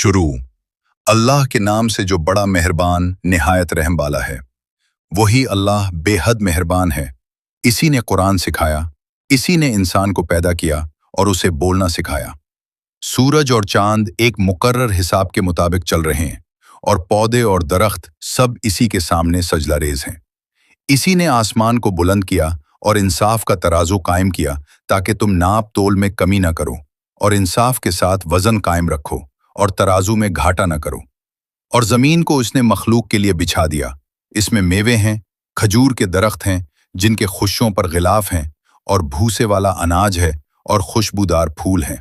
शुरू अल्लाह के नाम से जो बड़ा मेहरबान निहायत रहम वाला है। वही अल्लाह बेहद मेहरबान है। इसी ने कुरान सिखाया, इसी ने इंसान को पैदा किया और उसे बोलना सिखाया। सूरज और चांद एक मुकर्रर हिसाब के मुताबिक चल रहे हैं और पौधे और दरख्त सब इसी के सामने सजदारेज हैं। इसी ने आसमान को बुलंद किया और इंसाफ का तराजू कायम किया ताकि तुम नाप तोल में कमी न करो और इंसाफ के साथ वजन कायम रखो और तराजू में घाटा न करो। और जमीन को उसने मखलूक के लिए बिछा दिया। इसमें मेवे हैं, खजूर के दरख्त हैं जिनके खुशियों पर गिलाफ हैं, और भूसे वाला अनाज है और खुशबूदार फूल हैं।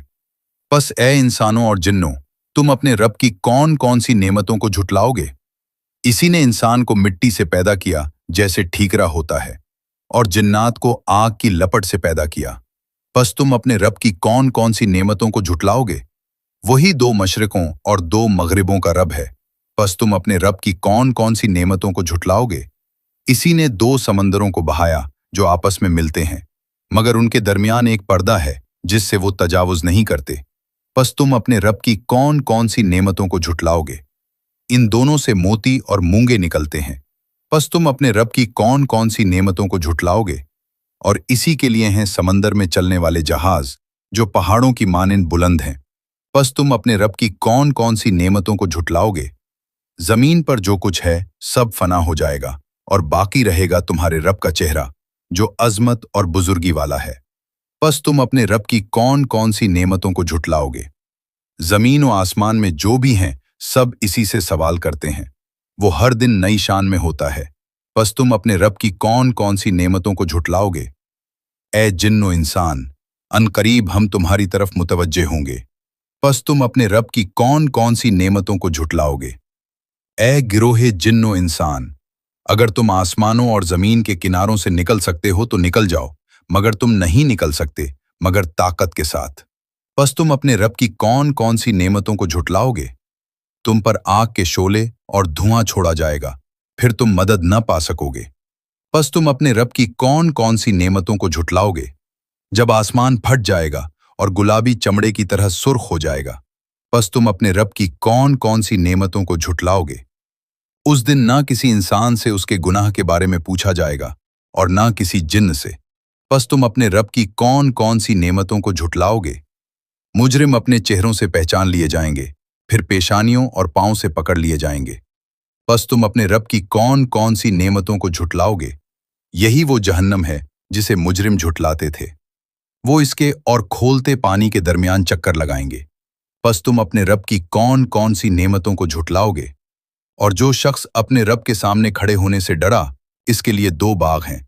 बस ए इंसानों और जिन्नों, तुम अपने रब की कौन कौन सी नेमतों को झुटलाओगे? इसी ने इंसान को मिट्टी से पैदा किया जैसे ठीकरा होता है, और जिन्नात को आग की लपट से पैदा किया। बस तुम अपने रब की कौन कौन सी नेमतों को झुटलाओगे? वही दो मशरिकों और दो मगरिबों का रब है। बस तुम अपने रब की कौन कौन सी नेमतों को झुटलाओगे? इसी ने दो समंदरों को बहाया जो आपस में मिलते हैं, मगर उनके दरमियान एक पर्दा है जिससे वो तजावुज नहीं करते। बस तुम अपने रब की कौन कौन सी नेमतों को झुटलाओगे? इन दोनों से मोती और मूंगे निकलते हैं। बस तुम अपने रब की कौन कौन सी नेमतों को झुटलाओगे? और इसी के लिए हैं समंदर में चलने वाले जहाज जो पहाड़ों की मानिंद बुलंद हैं। बस तुम अपने रब की कौन कौन सी नेमतों को झुटलाओगे? जमीन पर जो कुछ है सब फना हो जाएगा और बाकी रहेगा तुम्हारे रब का चेहरा जो अजमत और बुजुर्गी वाला है। बस तुम अपने रब की कौन कौन सी नेमतों को झुटलाओगे? जमीन और आसमान में जो भी हैं सब इसी से सवाल करते हैं। वो हर दिन नई शान में होता है। बस तुम अपने रब की कौन कौन सी नेमतों को झुटलाओगे? ए जिन्नो इंसान, अनकरीब हम तुम्हारी तरफ मुतवज्जे होंगे। बस तुम अपने रब की कौन कौन सी नेमतों को झुटलाओगे? ए गिरोहे जिन्नो इंसान, अगर तुम आसमानों और जमीन के किनारों से निकल सकते हो तो निकल जाओ, मगर तुम नहीं निकल सकते मगर ताकत के साथ। बस तुम अपने रब की कौन कौन सी नेमतों को झुटलाओगे? तुम पर आग के शोले और धुआं छोड़ा जाएगा, फिर तुम मदद न पा सकोगे। बस तुम अपने रब की कौन कौन सी नेमतों को झुटलाओगे? जब आसमान फट जाएगा और गुलाबी चमड़े की तरह सुर्ख हो जाएगा, बस तुम अपने रब की कौन कौन सी नेमतों को झुटलाओगे? उस दिन ना किसी इंसान से उसके गुनाह के बारे में पूछा जाएगा और ना किसी जिन्न से। बस तुम अपने रब की कौन कौन सी नेमतों को झुटलाओगे? मुजरिम अपने चेहरों से पहचान लिए जाएंगे, फिर पेशानियों और पांव से पकड़ लिए जाएंगे। बस तुम अपने रब की कौन कौन सी नेमतों को झुटलाओगे? यही वो जहन्नम है जिसे मुजरिम झुटलाते थे। वो इसके और खोलते पानी के दरमियान चक्कर लगाएंगे। बस तुम अपने रब की कौन कौन सी नेमतों को झुटलाओगे? और जो शख्स अपने रब के सामने खड़े होने से डरा, इसके लिए दो बाग हैं।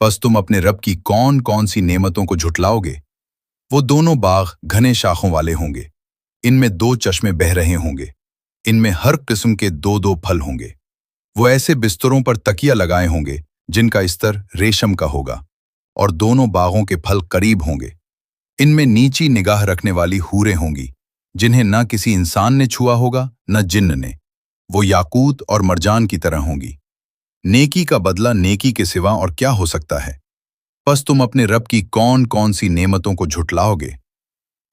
बस तुम अपने रब की कौन कौन सी नेमतों को झुटलाओगे? वो दोनों बाग घने शाखों वाले होंगे, इनमें दो चश्मे बह रहे होंगे, इनमें हर किस्म के दो दो फल होंगे। वो ऐसे बिस्तरों पर तकिया लगाए होंगे जिनका स्तर रेशम का होगा, और दोनों बागों के फल करीब होंगे। इनमें नीची निगाह रखने वाली हूरें होंगी जिन्हें न किसी इंसान ने छुआ होगा न जिन्न ने। वो याकूत और मरजान की तरह होंगी। नेकी का बदला नेकी के सिवा और क्या हो सकता है? बस तुम अपने रब की कौन कौन सी नेमतों को झुटलाओगे?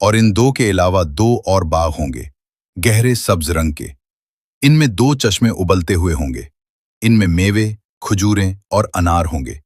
और इन दो के अलावा दो और बाग होंगे, गहरे सब्ज रंग के। इनमें दो चश्मे उबलते हुए होंगे, इनमें मेवे, खजूरें और अनार होंगे।